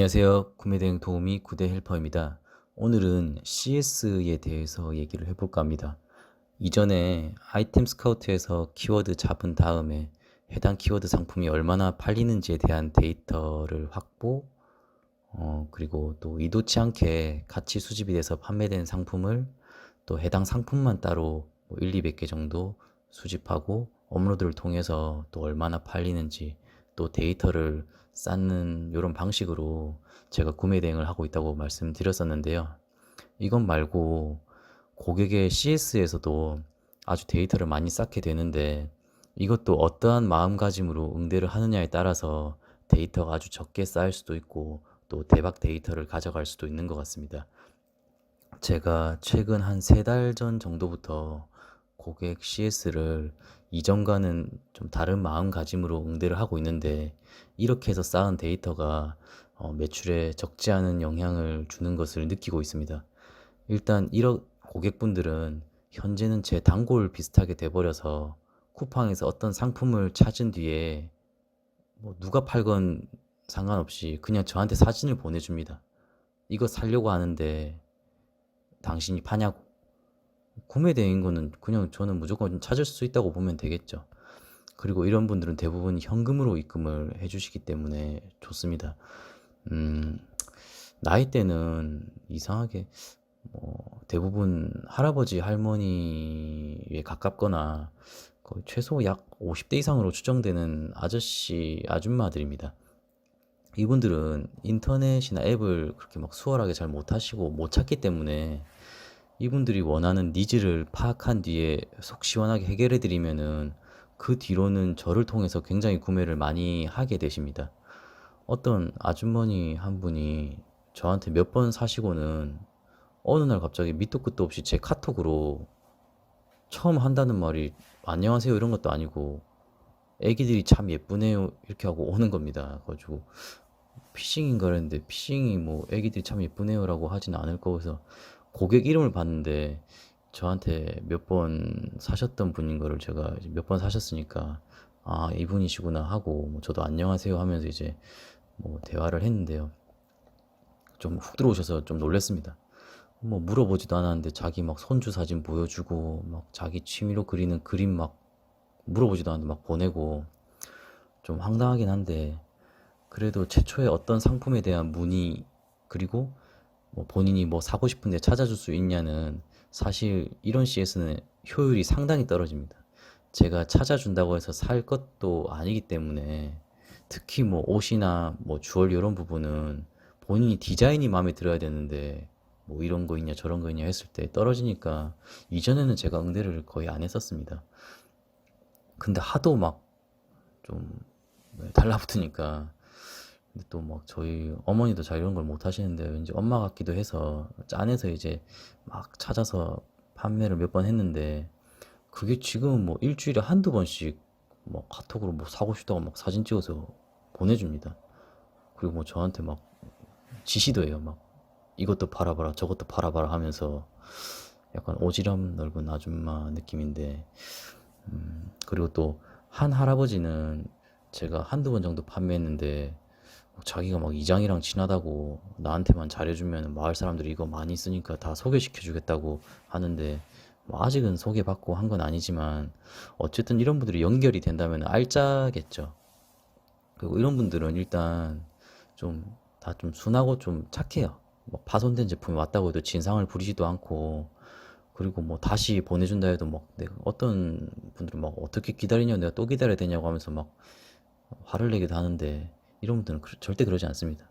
안녕하세요. 구매대행 도우미 구대 헬퍼입니다. 오늘은 CS에 대해서 얘기를 해볼까 합니다. 이전에 아이템 스카우트에서 키워드 잡은 다음에 해당 키워드 상품이 얼마나 팔리는지에 대한 데이터를 확보, 그리고 또 의도치 않게 가치 수집이 돼서 판매된 상품을 또 해당 상품만 따로 1, 200개 정도 수집하고 업로드를 통해서 또 얼마나 팔리는지 또 데이터를 쌓는 이런 방식으로 제가 구매 대행을 하고 있다고 말씀드렸었는데요. 이것 말고 고객의 CS에서도 아주 데이터를 많이 쌓게 되는데 이것도 어떠한 마음가짐으로 응대를 하느냐에 따라서 데이터가 아주 적게 쌓일 수도 있고 또 대박 데이터를 가져갈 수도 있는 것 같습니다. 제가 최근 한 3달 전 정도부터 고객 CS를 이전과는 좀 다른 마음가짐으로 응대를 하고 있는데 이렇게 해서 쌓은 데이터가 매출에 적지 않은 영향을 주는 것을 느끼고 있습니다. 일단 이런 고객분들은 현재는 제 단골 비슷하게 돼버려서 쿠팡에서 어떤 상품을 찾은 뒤에 뭐 누가 팔건 상관없이 그냥 저한테 사진을 보내줍니다. 이거 사려고 하는데 당신이 파냐고. 구매대행인 거는 그냥 저는 무조건 찾을 수 있다고 보면 되겠죠. 그리고 이런 분들은 대부분 현금으로 입금을 해주시기 때문에 좋습니다. 음, 나이대는 이상하게 대부분 할아버지 할머니에 가깝거나 거의 최소 약 50대 이상으로 추정되는 아저씨 아줌마들입니다. 이분들은 인터넷이나 앱을 그렇게 막 수월하게 잘 못하시고 못 찾기 때문에 이분들이 원하는 니즈를 파악한 뒤에 속 시원하게 해결해 드리면은 그 뒤로는 저를 통해서 굉장히 구매를 많이 하게 되십니다. 어떤 아주머니 한 분이 저한테 몇 번 사시고는 어느 날 갑자기 밑도 끝도 없이 제 카톡으로 처음 한다는 말이 안녕하세요 이런 것도 아니고 애기들이 참 예쁘네요 이렇게 하고 오는 겁니다. 그래가지고 피싱인가 그랬는데 피싱이 뭐 애기들이 참 예쁘네요라고 하진 않을 거여서 고객 이름을 봤는데 저한테 몇 번 사셨던 분인 거를 제가 몇 번 사셨으니까 아 이분이시구나 하고 뭐 저도 안녕하세요 하면서 이제 뭐 대화를 했는데요. 좀 훅 들어오셔서 좀 놀랐습니다. 뭐 물어보지도 않았는데 자기 막 손주 사진 보여주고 막 자기 취미로 그리는 그림 막 물어보지도 않았는데 막 보내고 좀 황당하긴 한데 그래도 최초에 어떤 상품에 대한 문의 그리고 뭐 본인이 뭐 사고 싶은데 찾아줄 수 있냐는 사실 이런 CS는 효율이 상당히 떨어집니다. 제가 찾아준다고 해서 살 것도 아니기 때문에 특히 뭐 옷이나 뭐 주얼리 이런 부분은 본인이 디자인이 마음에 들어야 되는데 뭐 이런 거 있냐 저런 거 있냐 했을 때 떨어지니까 이전에는 제가 응대를 거의 안 했었습니다. 근데 하도 막 좀 달라붙으니까 근데 또 막 저희 어머니도 잘 이런 걸 못 하시는데 왠지 엄마 같기도 해서 짠해서 이제 막 찾아서 판매를 몇 번 했는데 그게 지금은 뭐 일주일에 한두 번씩 뭐 카톡으로 뭐 사고 싶다고 막 사진 찍어서 보내줍니다. 그리고 뭐 저한테 막 지시도 해요. 막 이것도 팔아봐라 저것도 팔아봐라 하면서 약간 오지랖 넓은 아줌마 느낌인데 그리고 또 한 할아버지는 제가 한두 번 정도 판매했는데 자기가 막 이장이랑 친하다고 나한테만 잘해주면 마을 사람들이 이거 많이 쓰니까 다 소개시켜주겠다고 하는데 뭐 아직은 소개받고 한 건 아니지만 어쨌든 이런 분들이 연결이 된다면 알짜겠죠. 그리고 이런 분들은 일단 좀 다 좀 순하고 좀 착해요. 뭐 파손된 제품이 왔다고 해도 진상을 부리지도 않고 그리고 뭐 다시 보내준다 해도 막 내가 어떤 분들은 막 어떻게 기다리냐 내가 또 기다려야 되냐고 하면서 막 화를 내기도 하는데 이런 분들은 절대 그러지 않습니다.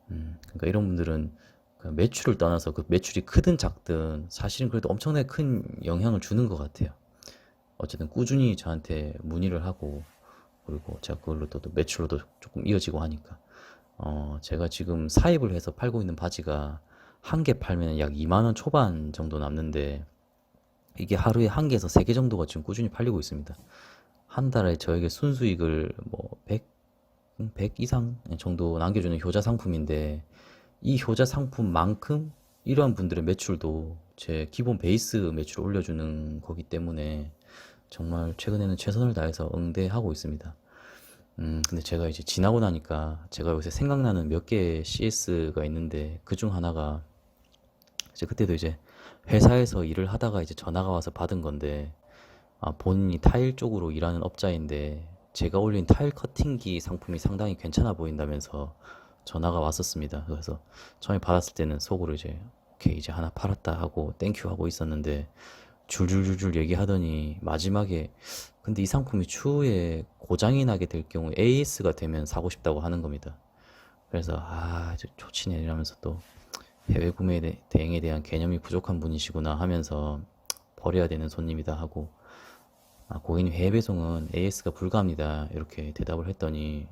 그러니까 이런 분들은 그 매출을 떠나서 그 매출이 크든 작든 사실은 그래도 엄청나게 큰 영향을 주는 것 같아요. 어쨌든 꾸준히 저한테 문의를 하고 그리고 제가 그걸로 또 매출로도 조금 이어지고 하니까 제가 지금 사입을 해서 팔고 있는 바지가 한 개 팔면 약 2만 원 초반 정도 남는데 이게 하루에 한 개에서 3개 정도가 지금 꾸준히 팔리고 있습니다. 한 달에 저에게 순수익을 뭐 100 이상 정도 남겨주는 효자 상품인데 이 효자 상품만큼 이러한 분들의 매출도 제 기본 베이스 매출을 올려주는 거기 때문에 정말 최근에는 최선을 다해서 응대하고 있습니다. 근데 제가 이제 지나고 나니까 제가 요새 생각나는 몇 개의 CS가 있는데 그 중 하나가 이제 그때도 이제 회사에서 일을 하다가 이제 전화가 와서 받은 건데 본인이 타일 쪽으로 일하는 업자인데 제가 올린 타일 커팅기 상품이 상당히 괜찮아 보인다면서 전화가 왔었습니다. 그래서 처음에 받았을 때는 속으로 이제 오케이 이제 하나 팔았다 하고 땡큐 하고 있었는데 줄줄줄줄 얘기하더니 마지막에 근데 이 상품이 추후에 고장이 나게 될 경우 AS가 되면 사고 싶다고 하는 겁니다. 그래서 좋지네 이러면서 또 해외 구매 대행에 대한 개념이 부족한 분이시구나 하면서 버려야 되는 손님이다 하고 고객님 해외 배송은 AS가 불가합니다 이렇게 대답을 했더니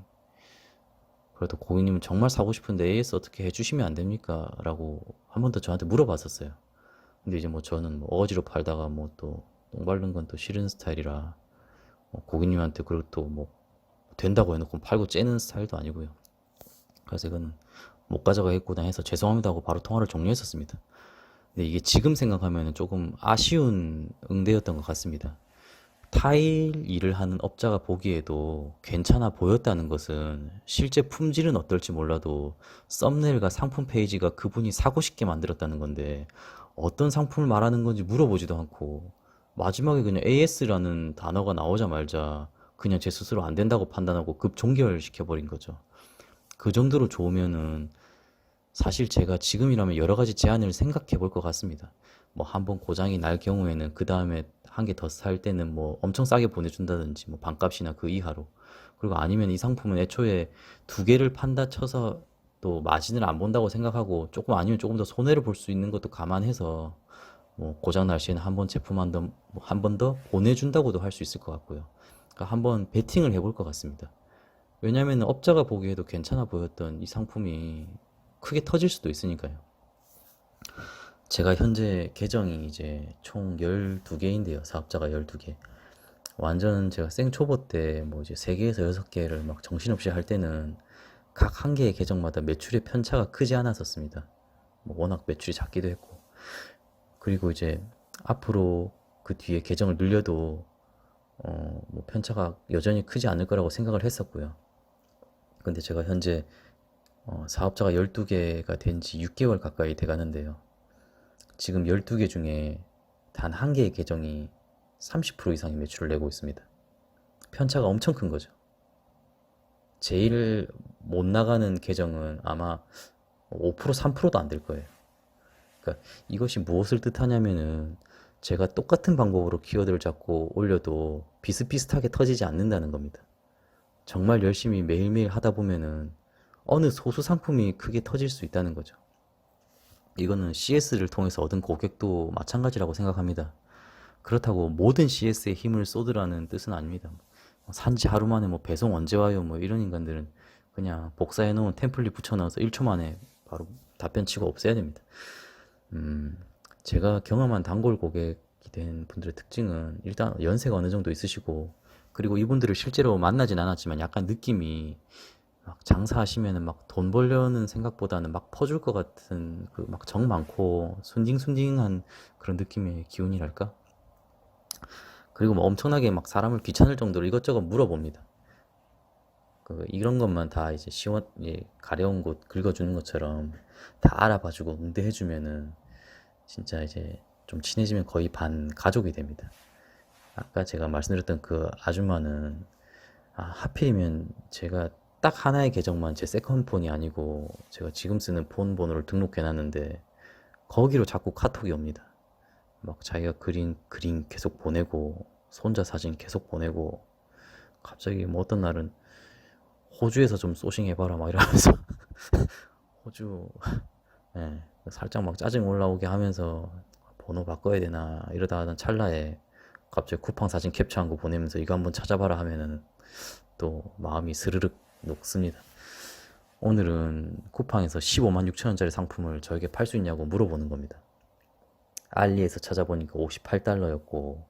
그래도 고객님은 정말 사고 싶은데 AS 어떻게 해주시면 안 됩니까? 라고 한 번 더 저한테 물어봤었어요. 근데 이제 뭐 저는 뭐 어거지로 팔다가 뭐 또 똥 밟는 건 또 싫은 스타일이라 고객님한테 그리고 또 뭐 된다고 해놓고 팔고 째는 스타일도 아니고요. 그래서 이건 못 가져가겠구나 해서 죄송합니다 하고 바로 통화를 종료했었습니다. 근데 이게 지금 생각하면 조금 아쉬운 응대였던 것 같습니다. 타일 일을 하는 업자가 보기에도 괜찮아 보였다는 것은 실제 품질은 어떨지 몰라도 썸네일과 상품 페이지가 그분이 사고 싶게 만들었다는 건데 어떤 상품을 말하는 건지 물어보지도 않고 마지막에 그냥 AS라는 단어가 나오자마자 그냥 제 스스로 안 된다고 판단하고 급 종결시켜버린 거죠. 그 정도로 좋으면은 사실 제가 지금이라면 여러 가지 제안을 생각해 볼 것 같습니다. 뭐 한 번 고장이 날 경우에는 그 다음에 한 개 더 살 때는 뭐 엄청 싸게 보내준다든지 뭐 반값이나 그 이하로. 그리고 아니면 이 상품은 애초에 두 개를 판다 쳐서 또 마진을 안 본다고 생각하고 조금 아니면 조금 더 손해를 볼 수 있는 것도 감안해서 뭐 고장 날 시에는 한 번 제품 한 번 더 보내준다고도 할 수 있을 것 같고요. 그러니까 한번 베팅을 해볼 것 같습니다. 왜냐면 업자가 보기에도 괜찮아 보였던 이 상품이 크게 터질 수도 있으니까요. 제가 현재 계정이 이제 총 12개인데요. 사업자가 12개. 완전 제가 생초보 때 뭐 이제 3개에서 6개를 막 정신없이 할 때는 각 한 개의 계정마다 매출의 편차가 크지 않았었습니다. 뭐 워낙 매출이 작기도 했고. 그리고 이제 앞으로 그 뒤에 계정을 늘려도 뭐 편차가 여전히 크지 않을 거라고 생각을 했었고요. 근데 제가 현재 사업자가 12개가 된 지 6개월 가까이 돼 가는데요. 지금 12개 중에 단 한 개의 계정이 30% 이상의 매출을 내고 있습니다. 편차가 엄청 큰 거죠. 제일 못 나가는 계정은 아마 5% 3%도 안 될 거예요. 그러니까 이것이 무엇을 뜻하냐면은 제가 똑같은 방법으로 키워드를 잡고 올려도 비슷비슷하게 터지지 않는다는 겁니다. 정말 열심히 매일매일 하다 보면은 어느 소수 상품이 크게 터질 수 있다는 거죠. 이거는 CS를 통해서 얻은 고객도 마찬가지라고 생각합니다. 그렇다고 모든 CS에 힘을 쏟으라는 뜻은 아닙니다. 산지 하루 만에 뭐 배송 언제 와요 뭐 이런 인간들은 그냥 복사해 놓은 템플릿 붙여 넣어서 1초 만에 바로 답변 치고 없애야 됩니다. 제가 경험한 단골 고객이 된 분들의 특징은 일단 연세가 어느 정도 있으시고 그리고 이분들을 실제로 만나진 않았지만 약간 느낌이 막 장사하시면은 막 돈 벌려는 생각보다는 막 퍼줄 것 같은 그 막 정 많고 순딩순딩한 그런 느낌의 기운이랄까? 그리고 뭐 엄청나게 막 사람을 귀찮을 정도로 이것저것 물어봅니다. 이런 것만 다 이제 가려운 곳 긁어주는 것처럼 다 알아봐주고 응대해주면은 진짜 이제 좀 친해지면 거의 반 가족이 됩니다. 아까 제가 말씀드렸던 그 아줌마는 하필이면 제가 딱 하나의 계정만 제 세컨폰이 아니고 제가 지금 쓰는 폰 번호를 등록해놨는데 거기로 자꾸 카톡이 옵니다. 막 자기가 그린 계속 보내고 손자 사진 계속 보내고 갑자기 뭐 어떤 날은 호주에서 좀 소싱해봐라 막 이러면서 호주 예, 살짝 막 짜증 올라오게 하면서 번호 바꿔야 되나 이러다 하던 찰나에 갑자기 쿠팡 사진 캡처한 거 보내면서 이거 한번 찾아봐라 하면은 또 마음이 스르륵 녹습니다. 오늘은 쿠팡에서 15만 6천 원짜리 상품을 저에게 팔 수 있냐고 물어보는 겁니다. 알리에서 찾아보니까 58달러였고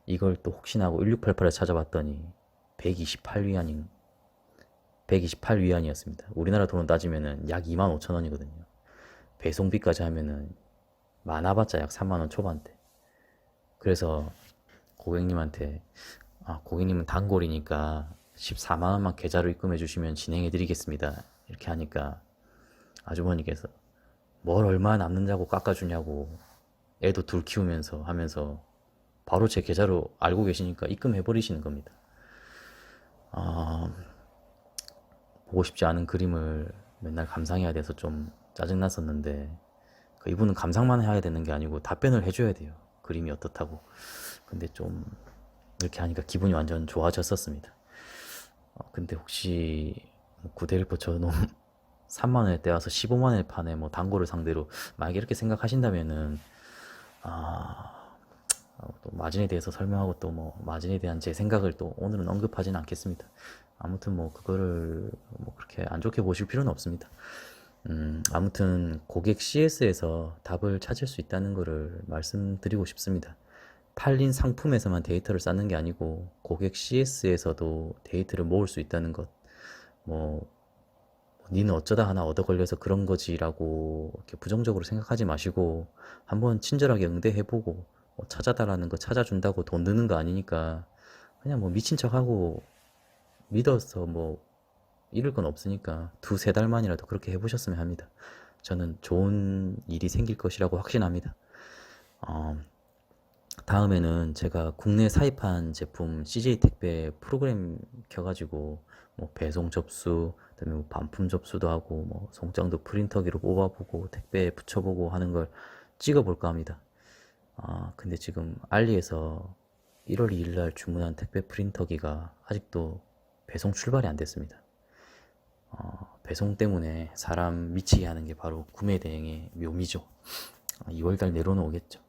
이걸 또 혹시나 하고 1688에 찾아봤더니 128위안인 128위안이었습니다. 우리나라 돈으로 따지면은 약 2만 5천 원이거든요. 배송비까지 하면은 많아봤자 약 3만 원 초반대. 그래서 고객님한테 고객님은 단골이니까 14만 원만 계좌로 입금해 주시면 진행해 드리겠습니다. 이렇게 하니까 아주머니께서 뭘 얼마 남는다고 깎아주냐고, 애도 둘 키우면서 하면서 바로 제 계좌로 알고 계시니까 입금해 버리시는 겁니다. 아, 보고 싶지 않은 그림을 맨날 감상해야 돼서 좀 짜증났었는데, 이분은 감상만 해야 되는 게 아니고 답변을 해줘야 돼요. 그림이 어떻다고. 근데 좀 이렇게 하니까 기분이 완전 좋아졌었습니다. 근데 혹시 구데일보 저놈 3만 원에 떼와서 15만 원에 파네, 뭐 단골을 상대로, 만약에 이렇게 생각하신다면은 또 마진에 대해서 설명하고 또 뭐 마진에 대한 제 생각을 또 오늘은 언급하지는 않겠습니다. 아무튼 뭐 그거를 뭐 그렇게 안 좋게 보실 필요는 없습니다. 아무튼 고객 CS에서 답을 찾을 수 있다는 것을 말씀드리고 싶습니다. 팔린 상품에서만 데이터를 쌓는 게 아니고 고객 CS에서도 데이터를 모을 수 있다는 것. 뭐 니는 어쩌다 하나 얻어 걸려서 그런 거지라고 이렇게 부정적으로 생각하지 마시고 한번 친절하게 응대해보고, 뭐 찾아달라는 거 찾아준다고 돈 드는 거 아니니까 그냥 뭐 미친 척하고 믿어서 뭐 잃을 건 없으니까 두세 달만이라도 그렇게 해보셨으면 합니다. 저는 좋은 일이 생길 것이라고 확신합니다. 어, 다음에는 제가 국내 사입한 제품 CJ 택배 프로그램 켜가지고 뭐 배송 접수, 그다음에 뭐 반품 접수도 하고 뭐 송장도 프린터기로 뽑아보고 택배에 붙여보고 하는 걸 찍어볼까 합니다. 근데 지금 알리에서 1월 2일 날 주문한 택배 프린터기가 아직도 배송 출발이 안 됐습니다. 배송 때문에 사람 미치게 하는 게 바로 구매 대행의 묘미죠. 2월 달 내로는 오겠죠.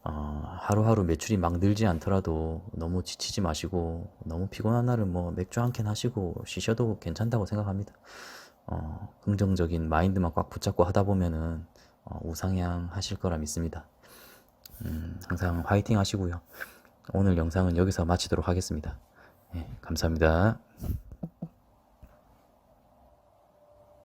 하루하루 매출이 막 늘지 않더라도 너무 지치지 마시고, 너무 피곤한 날은 뭐 맥주 한 캔 하시고 쉬셔도 괜찮다고 생각합니다. 긍정적인 마인드만 꽉 붙잡고 하다 보면은 우상향 하실 거라 믿습니다. 항상 화이팅 하시고요. 오늘 영상은 여기서 마치도록 하겠습니다. 예, 감사합니다.